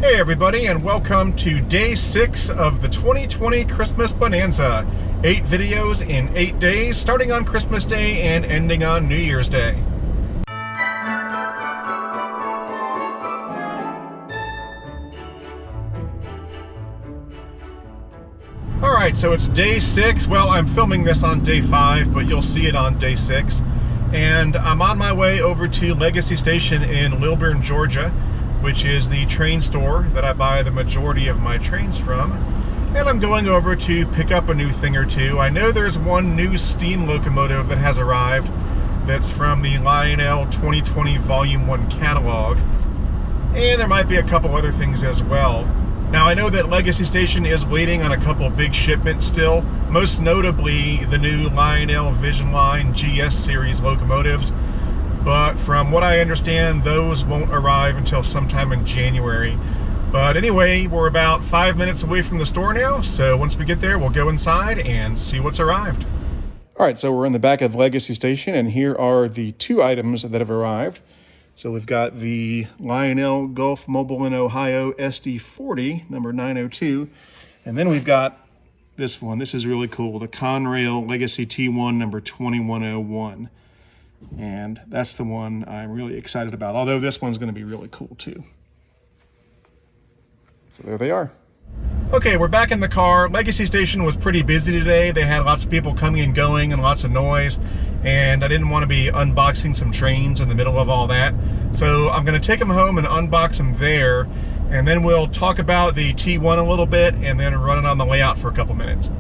Hey everybody, and welcome to day 6 of the 2020 Christmas Bonanza. 8 videos in 8 days, starting on Christmas Day and ending on New Year's Day. Alright, so it's day 6. Well, I'm filming this on day 5, but you'll see it on day 6. And I'm on my way over to Legacy Station in Lilburn, Georgia, which is the train store that I buy the majority of my trains from. And I'm going over to pick up a new thing or two. I know there's one new steam locomotive that has arrived that's from the Lionel 2020 Volume 1 catalog. And there might be a couple other things as well. Now I know that Legacy Station is waiting on a couple big shipments still, most notably the new Lionel Vision Line GS series locomotives. But from what I understand, those won't arrive until sometime in January. But anyway, we're about 5 minutes away from the store now, so once we get there, we'll go inside and see what's arrived. All right, so we're in the back of Legacy Station, and here are the 2 items that have arrived. So we've got the Lionel Gulf Mobile in Ohio SD40, number 902, and then we've got this one. This is really cool, the Conrail Legacy T-1, number 2101. And that's the one I'm really excited about, although this one's going to be really cool too. So there they are. Okay, we're back in the car. Legacy Station was pretty busy today. They had lots of people coming and going and lots of noise, and I didn't want to be unboxing some trains in the middle of all that. So I'm going to take them home and unbox them there, and then we'll talk about the T1 a little bit and then run it on the layout for a couple minutes.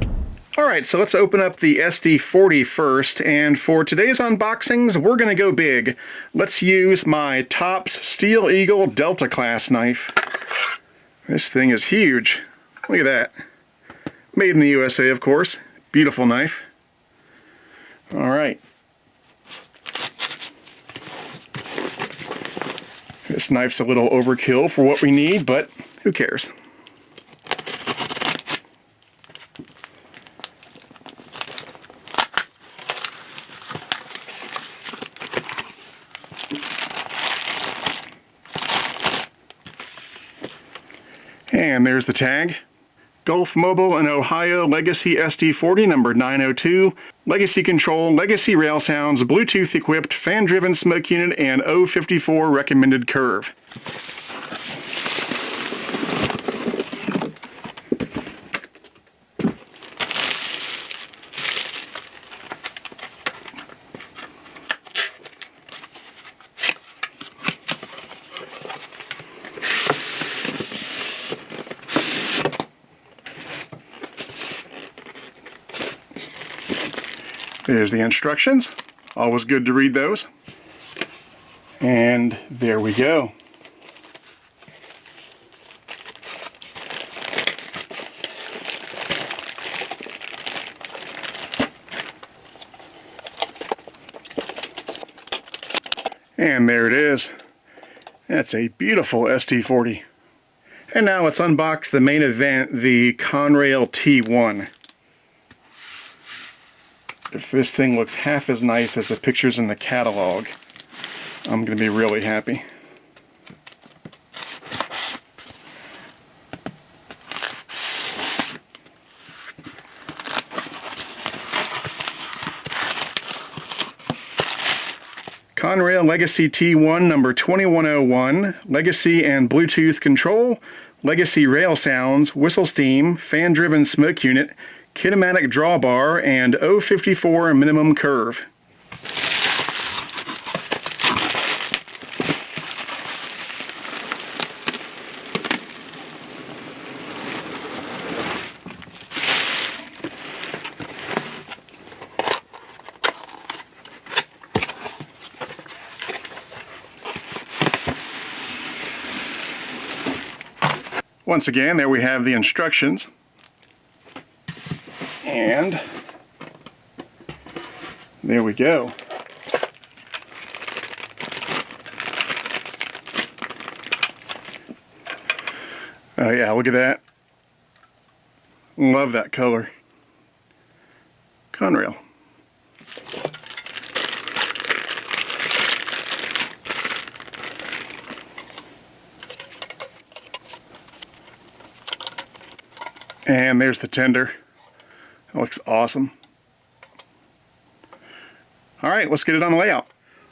All right, so let's open up the SD40 first, and for today's unboxings, we're gonna go big. Let's use my Tops Steel Eagle Delta class knife. This thing is huge. Look at that. Made in the USA, of course. Beautiful knife. All right. This knife's a little overkill for what we need, but who cares? And there's the tag. Gulf Mobile in Ohio Legacy SD40 number 902. Legacy control, Legacy rail sounds, Bluetooth equipped, fan driven smoke unit, and 054 recommended curve. There's the instructions. Always good to read those. And there we go. And there it is. That's a beautiful SD40. And now let's unbox the main event, the Conrail T1. If this thing looks half as nice as the pictures in the catalog, I'm going to be really happy. Conrail Legacy T1 number 2101, Legacy and Bluetooth control, Legacy rail sounds, whistle steam, fan driven smoke unit, kinematic drawbar, and 054 minimum curve. Once again, there we have the instructions. And there we go. Oh yeah, look at that. Love that color. Conrail. And there's the tender. It looks awesome. All right, let's get it on the layout.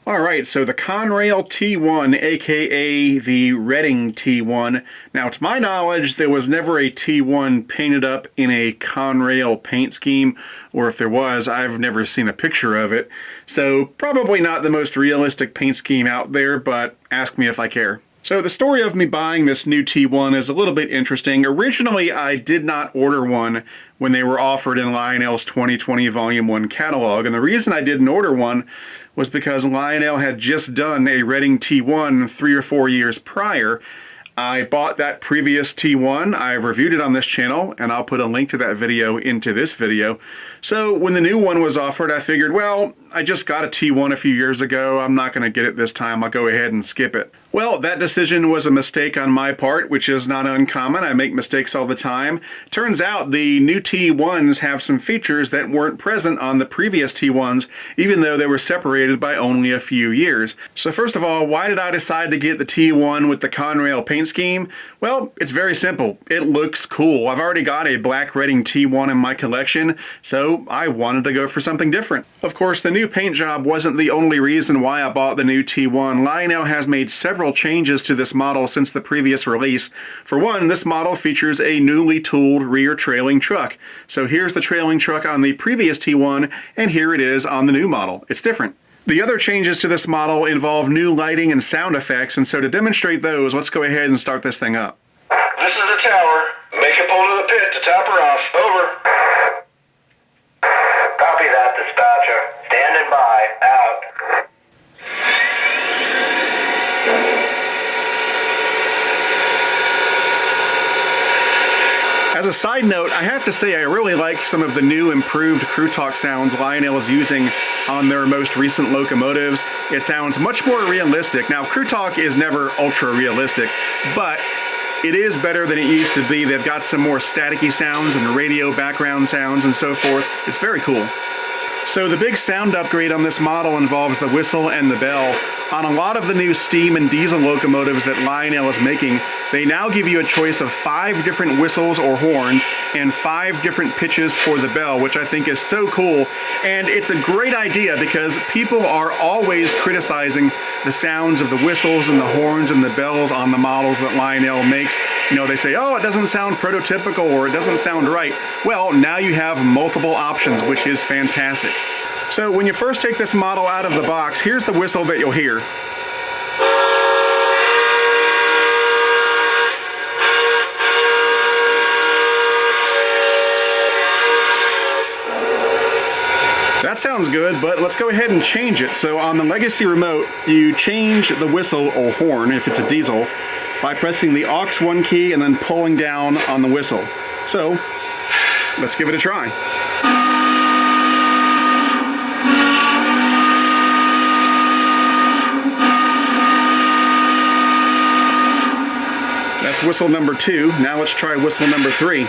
All right, so the Conrail T-1, aka the Reading T-1. Now, to my knowledge, there was never a T-1 painted up in a Conrail paint scheme, or if there was, I've never seen a picture of it. So probably not the most realistic paint scheme out there, but ask me if I care. So the story of me buying this new T1 is a little bit interesting. Originally, I did not order one when they were offered in Lionel's 2020 Volume 1 catalog, and the reason I didn't order one was because Lionel had just done a Reading T1 3 or 4 years prior. I bought that previous T1, I've reviewed it on this channel, and I'll put a link to that video into this video. So when the new one was offered, I figured, well, I just got a T1 a few years ago, I'm not going to get it this time, I'll go ahead and skip it. Well, that decision was a mistake on my part, which is not uncommon. I make mistakes all the time. Turns out the new T1s have some features that weren't present on the previous T1s, even though they were separated by only a few years. So first of all, why did I decide to get the T1 with the Conrail paint scheme? Well, it's very simple. It looks cool. I've already got a black Reading T1 in my collection, so I wanted to go for something different. Of course, the new paint job wasn't the only reason why I bought the new T1. Lionel has made several changes to this model since the previous release. For one, this model features a newly tooled rear trailing truck. So here's the trailing truck on the previous T1, and here it is on the new model. It's different. The other changes to this model involve new lighting and sound effects, and so to demonstrate those, let's go ahead and start this thing up. This is the tower. Make a pull to the pit to top her off. Over. Copy that, dispatcher. Standing by. Out. As a side note, I have to say I really like some of the new improved crew talk sounds Lionel is using on their most recent locomotives. It sounds much more realistic. Now, crew talk is never ultra realistic, but it is better than it used to be. They've got some more staticky sounds and radio background sounds and so forth. It's very cool. So the big sound upgrade on this model involves the whistle and the bell. On a lot of the new steam and diesel locomotives that Lionel is making, they now give you a choice of 5 different whistles or horns and 5 different pitches for the bell, which I think is so cool. And it's a great idea because people are always criticizing the sounds of the whistles and the horns and the bells on the models that Lionel makes. You know, they say, oh, it doesn't sound prototypical or it doesn't sound right. Well, now you have multiple options, which is fantastic. So when you first take this model out of the box, here's the whistle that you'll hear. That sounds good, but let's go ahead and change it. So on the Legacy remote, you change the whistle or horn, if it's a diesel, by pressing the aux 1 key and then pulling down on the whistle. So let's give it a try. That's whistle number 2. Now let's try whistle number 3.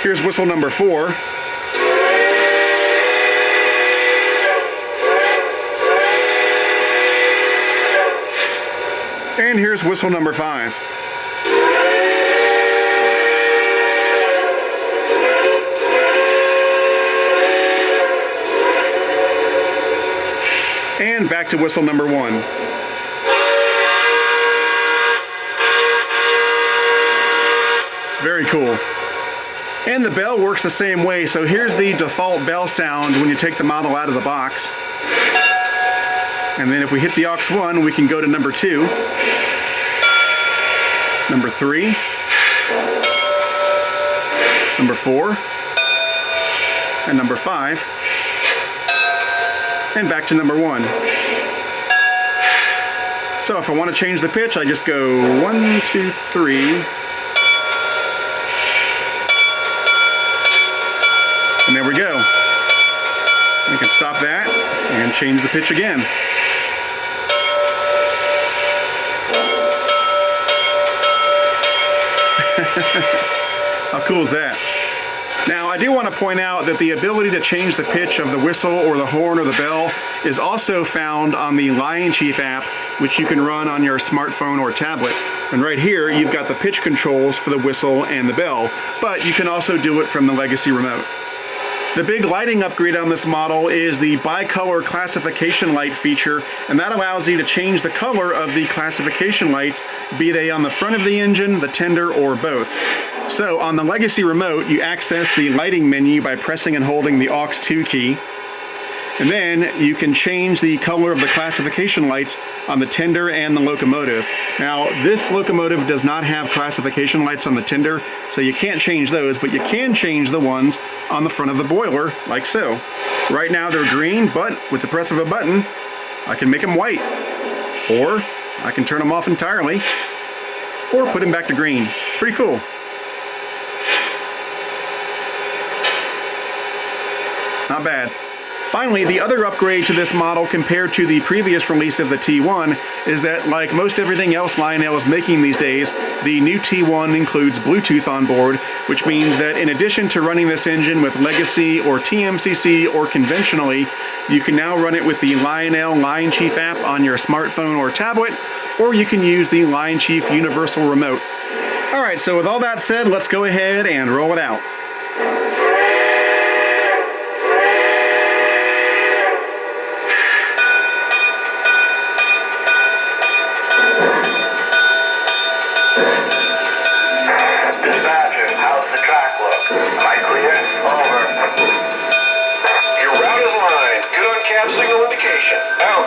Here's whistle number 4. And here's whistle number 5. And back to whistle number 1. Very cool. And the bell works the same way. So here's the default bell sound when you take the model out of the box. And then if we hit the aux 1, we can go to number 2, number 3, number 4, and number 5, and back to number 1. So if I want to change the pitch, I just go 1, 2, 3, and there we go. We can stop that and change the pitch again. How cool is that? Now, I do want to point out that the ability to change the pitch of the whistle or the horn or the bell is also found on the Lion Chief app, which you can run on your smartphone or tablet. And right here, you've got the pitch controls for the whistle and the bell, but you can also do it from the Legacy remote. The big lighting upgrade on this model is the bicolor classification light feature, and that allows you to change the color of the classification lights, be they on the front of the engine, the tender, or both. So on the Legacy remote, you access the lighting menu by pressing and holding the aux 2 key. And then you can change the color of the classification lights on the tender and the Locomotive. Now, this Locomotive does not have classification lights on the tender, so you can't change those, but you can change the ones on the front of the boiler, like so. Right now they're green, but with the press of a button, I can make them white. Or I can turn them off entirely, or put them back to green. Pretty cool. Not bad. Finally, the other upgrade to this model compared to the previous release of the T1 is that, like most everything else Lionel is making these days, the new T1 includes Bluetooth on board, which means that in addition to running this engine with Legacy or TMCC or conventionally, you can now run it with the Lionel Lion Chief app on your smartphone or tablet, or you can use the Lion Chief Universal Remote. Alright, so with all that said, let's go ahead and roll it out. How's the track look? Am I clear? Over. Your route is lined. Good on cab signal indication. Out.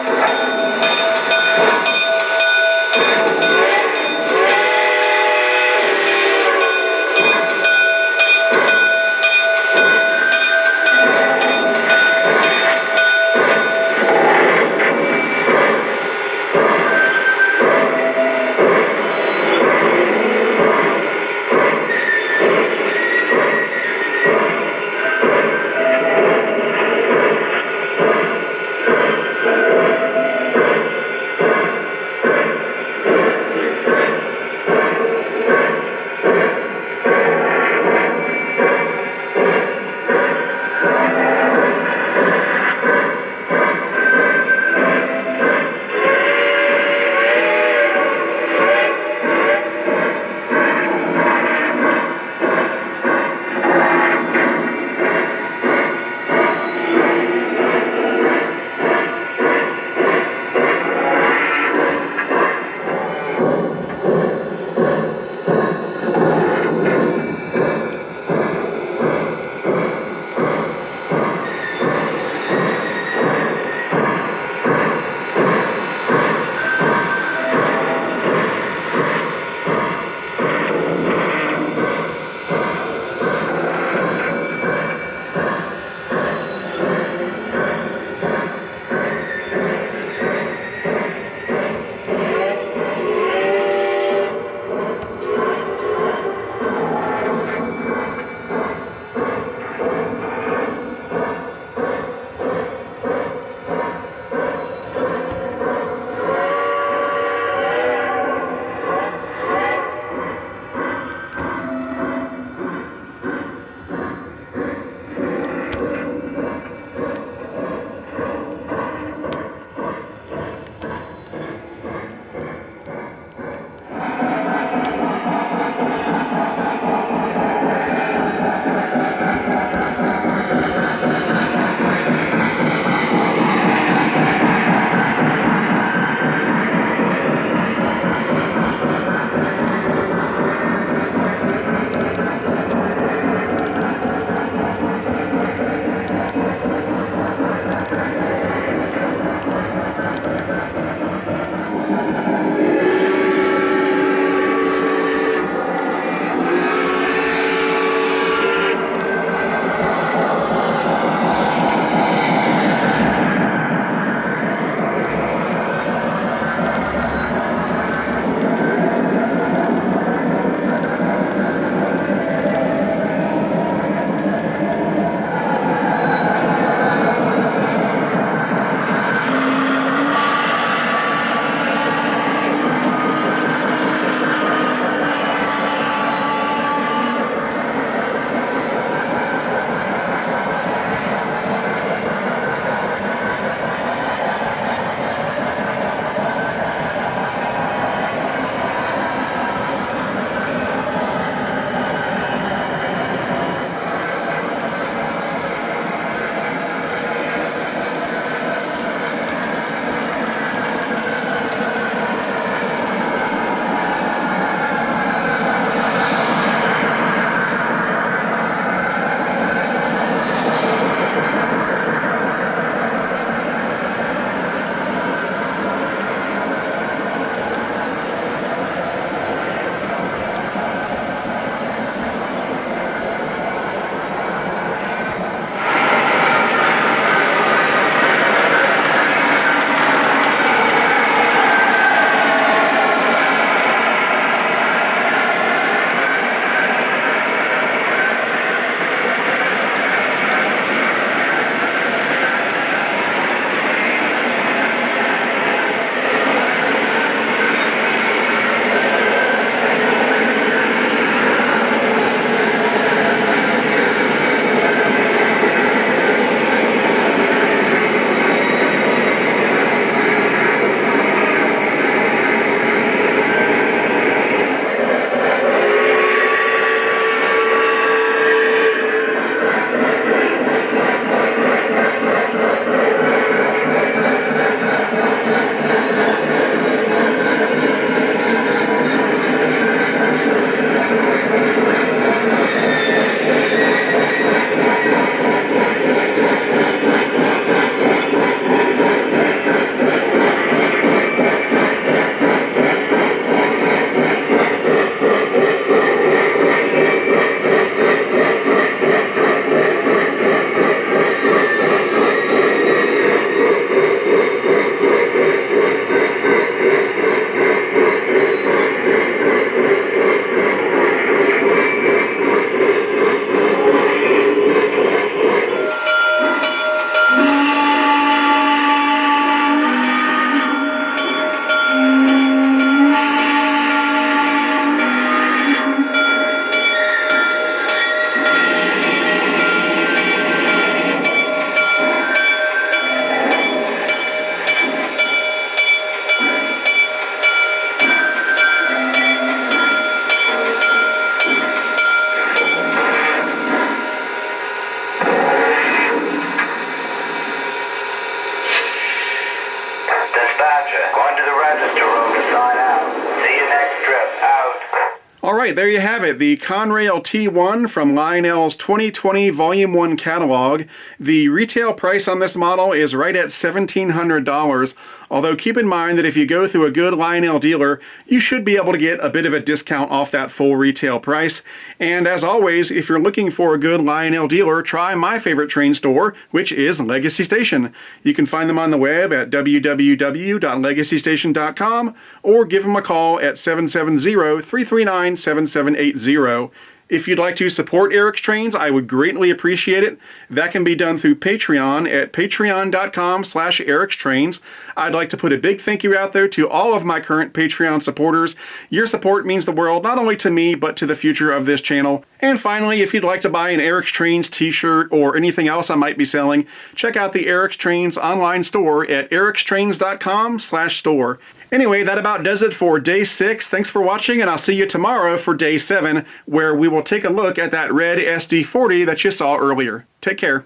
right, there you have it, the Conrail T-1 from Lionel's 2020 Volume 1 catalog. The retail price on this model is right at $1,700, although keep in mind that if you go through a good Lionel dealer, you should be able to get a bit of a discount off that full retail price. And as always, if you're looking for a good Lionel dealer, try my favorite train store, which is Legacy Station. You can find them on the web at www.legacystation.com or give them a call at 770-339-7780. If you'd like to support Eric's Trains, I would greatly appreciate it. That can be done through Patreon at patreon.com/ericstrains. I'd like to put a big thank you out there to all of my current Patreon supporters. Your support means the world, not only to me, but to the future of this channel. And finally, if you'd like to buy an Eric's Trains t-shirt or anything else I might be selling, check out the Eric's Trains online store at ericstrains.com/store. Anyway, that about does it for day 6. Thanks for watching, and I'll see you tomorrow for day 7, where we will take a look at that red SD40 that you saw earlier. Take care.